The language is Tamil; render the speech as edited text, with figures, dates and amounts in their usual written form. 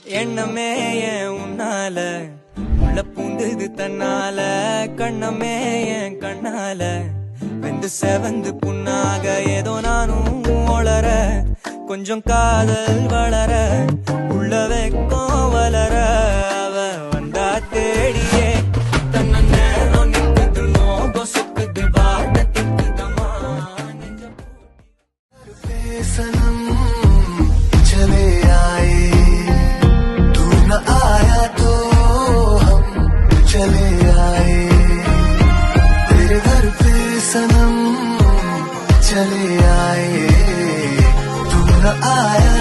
எண்ணமே ஏன் உன்னால உள்ள பூந்தது தன்னால கண்ணமே என் கண்ணால வெந்து செவந்து புண்ணாக ஏதோ நானும் ஒளர கொஞ்சம் காதல் வளர உள்ள வெக்கம் வளர அவ வந்தா தேடியே தன்ன நேரம் நிக்குது மோகம் சுக்குது வாட்ட திக்குதமா सनम चले आए तू न आया तो हम चले आए तेरे घर पे सनम चले आए तू न आया